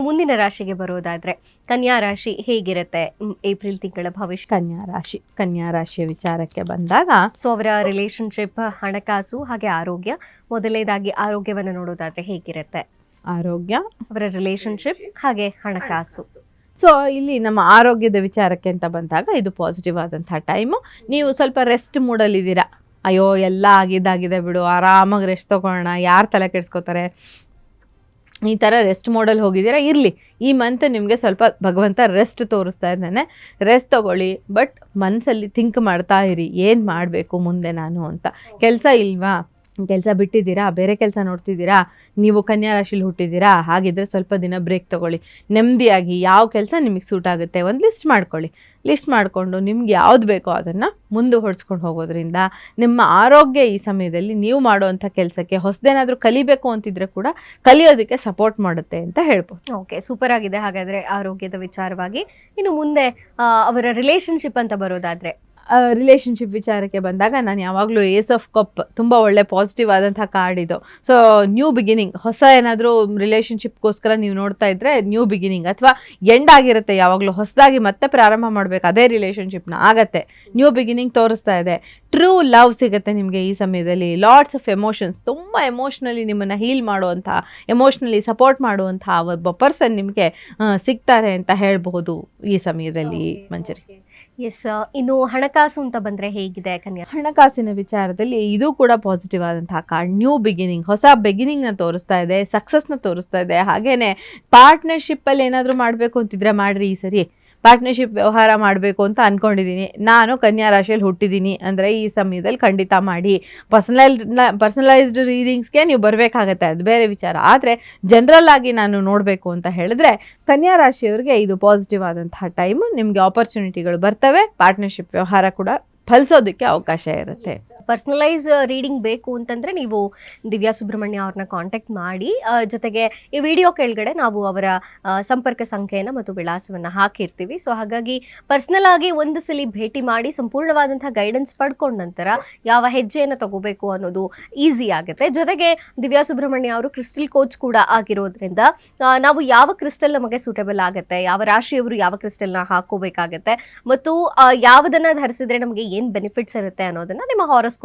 ಮುಂದಿನ ರಾಶಿಗೆ ಬರೋದಾದ್ರೆ ಕನ್ಯಾ ರಾಶಿ ಹೇಗಿರುತ್ತೆ ಏಪ್ರಿಲ್ ತಿಂಗಳ ಭವಿಷ್ಯ? ಕನ್ಯಾ ರಾಶಿಯ ವಿಚಾರಕ್ಕೆ ಬಂದಾಗ ಸೊ ಅವರ ರಿಲೇಶನ್ಶಿಪ್, ಹಣಕಾಸು ಹಾಗೆ ಆರೋಗ್ಯ. ಮೊದಲನೇದಾಗಿ ಆರೋಗ್ಯವನ್ನು ನೋಡೋದಾದ್ರೆ ಹೇಗಿರುತ್ತೆ? ಆರೋಗ್ಯ, ಅವರ ರಿಲೇಶನ್ಶಿಪ್ ಹಾಗೆ ಹಣಕಾಸು. ಸೊ ಇಲ್ಲಿ ನಮ್ಮ ಆರೋಗ್ಯದ ವಿಚಾರಕ್ಕೆ ಅಂತ ಬಂದಾಗ ಇದು ಪಾಸಿಟಿವ್ ಆದಂಥ ಟೈಮು. ನೀವು ಸ್ವಲ್ಪ ರೆಸ್ಟ್ ಮೂಡಲ್ಲಿದ್ದೀರಾ. ಅಯ್ಯೋ ಎಲ್ಲ ಆಗಿದ್ದಾಗಿದೆ ಬಿಡು, ಆರಾಮಾಗಿ ರೆಸ್ಟ್ ತೊಗೊಳ್ಳೋಣ, ಯಾರು ತಲೆ ಕೆಡಿಸ್ಕೋತಾರೆ, ಈ ಥರ ರೆಸ್ಟ್ ಮೋಡಲ್ಲಿ ಹೋಗಿದ್ದೀರಾ. ಇರಲಿ, ಈ ಮಂತ್ ನಿಮಗೆ ಸ್ವಲ್ಪ ಭಗವಂತ ರೆಸ್ಟ್ ತೋರಿಸ್ತಾ ಇದ್ದಾನೆ. ರೆಸ್ಟ್ ತೊಗೊಳ್ಳಿ, ಬಟ್ ಮನಸ್ಸಲ್ಲಿ ಥಿಂಕ್ ಮಾಡ್ತಾ ಇರಿ, ಏನು ಮಾಡಬೇಕು ಮುಂದೆ ನಾನು ಅಂತ. ಕೆಲಸ ಇಲ್ವಾ, ಕೆಲಸ ಬಿಟ್ಟಿದ್ದೀರಾ, ಬೇರೆ ಕೆಲಸ ನೋಡ್ತಿದ್ದೀರಾ, ನೀವು ಕನ್ಯಾ ರಾಶಿಲಿ ಹುಟ್ಟಿದ್ದೀರಾ, ಹಾಗಿದ್ರೆ ಸ್ವಲ್ಪ ದಿನ ಬ್ರೇಕ್ ತೊಗೊಳ್ಳಿ. ನೆಮ್ಮದಿಯಾಗಿ ಯಾವ ಕೆಲಸ ನಿಮಗೆ ಸೂಟ್ ಆಗುತ್ತೆ ಒಂದು ಲಿಸ್ಟ್ ಮಾಡ್ಕೊಳ್ಳಿ. ಲಿಸ್ಟ್ ಮಾಡಿಕೊಂಡು ನಿಮ್ಗೆ ಯಾವ್ದು ಬೇಕೋ ಅದನ್ನು ಮುಂದೆ ಹೊಡ್ಸ್ಕೊಂಡು ಹೋಗೋದ್ರಿಂದ ನಿಮ್ಮ ಆರೋಗ್ಯ ಈ ಸಮಯದಲ್ಲಿ ನೀವು ಮಾಡುವಂಥ ಕೆಲಸಕ್ಕೆ ಹೊಸದೇನಾದರೂ ಕಲಿಬೇಕು ಅಂತಿದ್ರೆ ಕೂಡ ಕಲಿಯೋದಕ್ಕೆ ಸಪೋರ್ಟ್ ಮಾಡುತ್ತೆ ಅಂತ ಹೇಳ್ಬೋದು. ಓಕೆ, ಸೂಪರ್ ಆಗಿದೆ ಹಾಗಾದರೆ ಆರೋಗ್ಯದ ವಿಚಾರವಾಗಿ. ಇನ್ನು ಮುಂದೆ ಅವರ ರಿಲೇಶನ್ಶಿಪ್ ಅಂತ ಬರೋದಾದರೆ, ರಿಲೇಷನ್ಶಿಪ್ ವಿಚಾರಕ್ಕೆ ಬಂದಾಗ ನಾನು ಯಾವಾಗಲೂ ಏಸ್ ಆಫ್ ಕಪ್ ತುಂಬ ಒಳ್ಳೆ ಪಾಸಿಟಿವ್ ಆದಂಥ ಕಾರ್ಡ್ ಇದು. ಸೊ ನ್ಯೂ ಬಿಗಿನಿಂಗ್, ಹೊಸ ಏನಾದರೂ ರಿಲೇಷನ್ಶಿಪ್ಗೋಸ್ಕರ ನೀವು ನೋಡ್ತಾ ಇದ್ದರೆ ನ್ಯೂ ಬಿಗಿನಿಂಗ್ ಅಥವಾ ಎಂಡ್ ಆಗಿರುತ್ತೆ, ಯಾವಾಗಲೂ ಹೊಸದಾಗಿ ಮತ್ತೆ ಪ್ರಾರಂಭ ಮಾಡಬೇಕು ಅದೇ ರಿಲೇಷನ್ಶಿಪ್ನ, ಆಗತ್ತೆ. ನ್ಯೂ ಬಿಗಿನಿಂಗ್ ತೋರಿಸ್ತಾ ಇದೆ. ಟ್ರೂ ಲವ್ ಸಿಗುತ್ತೆ ನಿಮಗೆ ಈ ಸಮಯದಲ್ಲಿ. ಲಾಟ್ಸ್ ಆಫ್ ಎಮೋಷನ್ಸ್, ತುಂಬ ಎಮೋಷ್ನಲಿ ನಿಮ್ಮನ್ನು ಹೀಲ್ ಮಾಡುವಂಥ, ಎಮೋಷ್ನಲಿ ಸಪೋರ್ಟ್ ಮಾಡುವಂಥ ಒಬ್ಬ ಪರ್ಸನ್ ನಿಮಗೆ ಸಿಗ್ತಾರೆ ಅಂತ ಹೇಳಬಹುದು ಈ ಸಮಯದಲ್ಲಿ ಮಂಜರಿ. ಎಸ್, ಇನ್ನು ಹಣಕಾಸು ಅಂತ ಬಂದರೆ ಹೇಗಿದೆ ಕನ್ಯಾ? ಹಣಕಾಸಿನ ವಿಚಾರದಲ್ಲಿ ಇದು ಕೂಡ ಪಾಸಿಟಿವ್ ಆದಂತಹ ಕಾರ್ಡ್. ನ್ಯೂ ಬಿಗಿನಿಂಗ್, ಹೊಸ ಬಿಗಿನಿಂಗ್ನ ತೋರಿಸ್ತಾ ಇದೆ, ಸಕ್ಸಸ್ನ ತೋರಿಸ್ತಾ ಇದೆ. ಹಾಗೇನೆ ಪಾರ್ಟ್ನರ್ಶಿಪ್ಪಲ್ಲಿ ಏನಾದರೂ ಮಾಡಬೇಕು ಅಂತಿದ್ರೆ ಮಾಡಿರಿ. ಈ ಸರಿ ಪಾರ್ಟ್ನರ್ಶಿಪ್ ವ್ಯವಹಾರ ಮಾಡಬೇಕು ಅಂತ ಅಂದ್ಕೊಂಡಿದ್ದೀನಿ, ನಾನು ಕನ್ಯಾ ರಾಶಿಯಲ್ಲಿ ಹುಟ್ಟಿದ್ದೀನಿ ಅಂದರೆ ಈ ಸಮಯದಲ್ಲಿ ಖಂಡಿತ ಮಾಡಿ. ಪರ್ಸನಲೈಸ್ಡ್ ರೀಡಿಂಗ್ಸ್ಗೆ ನೀವು ಬರಬೇಕಾಗತ್ತೆ, ಅದು ಬೇರೆ ವಿಚಾರ. ಆದರೆ ಜನರಲ್ ಆಗಿ ನಾನು ನೋಡಬೇಕು ಅಂತ ಹೇಳಿದ್ರೆ ಕನ್ಯಾ ರಾಶಿಯವರಿಗೆ ಇದು ಪಾಸಿಟಿವ್ ಆದಂತಹ ಟೈಮು. ನಿಮಗೆ ಆಪರ್ಚುನಿಟಿಗಳು ಬರ್ತವೆ, ಪಾರ್ಟ್ನರ್ಶಿಪ್ ವ್ಯವಹಾರ ಕೂಡ ಫಲಿಸೋದಕ್ಕೆ ಅವಕಾಶ ಇರುತ್ತೆ. ಪರ್ಸನಲೈಸ್ ರೀಡಿಂಗ್ ಬೇಕು ಅಂತಂದರೆ ನೀವು ದಿವ್ಯಾ ಸುಬ್ರಹ್ಮಣ್ಯ ಅವ್ರನ್ನ ಕಾಂಟ್ಯಾಕ್ಟ್ ಮಾಡಿ. ಜೊತೆಗೆ ಈ ವಿಡಿಯೋ ಕೆಳಗಡೆ ನಾವು ಅವರ ಸಂಪರ್ಕ ಸಂಖ್ಯೆಯನ್ನು ಮತ್ತು ವಿಳಾಸವನ್ನು ಹಾಕಿರ್ತೀವಿ. ಸೊ ಹಾಗಾಗಿ ಪರ್ಸ್ನಲ್ ಆಗಿ ಒಂದು ಸಲ ಭೇಟಿ ಮಾಡಿ ಸಂಪೂರ್ಣವಾದಂಥ ಗೈಡೆನ್ಸ್ ಪಡ್ಕೊಂಡ ನಂತರ ಯಾವ ಹೆಜ್ಜೆಯನ್ನು ತಗೋಬೇಕು ಅನ್ನೋದು ಈಸಿ ಆಗುತ್ತೆ. ಜೊತೆಗೆ ದಿವ್ಯಾ ಸುಬ್ರಹ್ಮಣ್ಯ ಅವರು ಕ್ರಿಸ್ಟಲ್ ಕೋಚ್ ಕೂಡ ಆಗಿರೋದ್ರಿಂದ ನಾವು ಯಾವ ಕ್ರಿಸ್ಟಲ್ ನಮಗೆ ಸೂಟೇಬಲ್ ಆಗುತ್ತೆ, ಯಾವ ರಾಶಿಯವರು ಯಾವ ಕ್ರಿಸ್ಟಲ್ನ ಹಾಕೋಬೇಕಾಗತ್ತೆ ಮತ್ತು ಯಾವುದನ್ನು ಧರಿಸಿದ್ರೆ ನಮಗೆ ಏನು ಬೆನಿಫಿಟ್ಸ್ ಇರುತ್ತೆ ಅನ್ನೋದನ್ನು ನಿಮ್ಮ ಹಾರೋಸ್ಕೋಪ್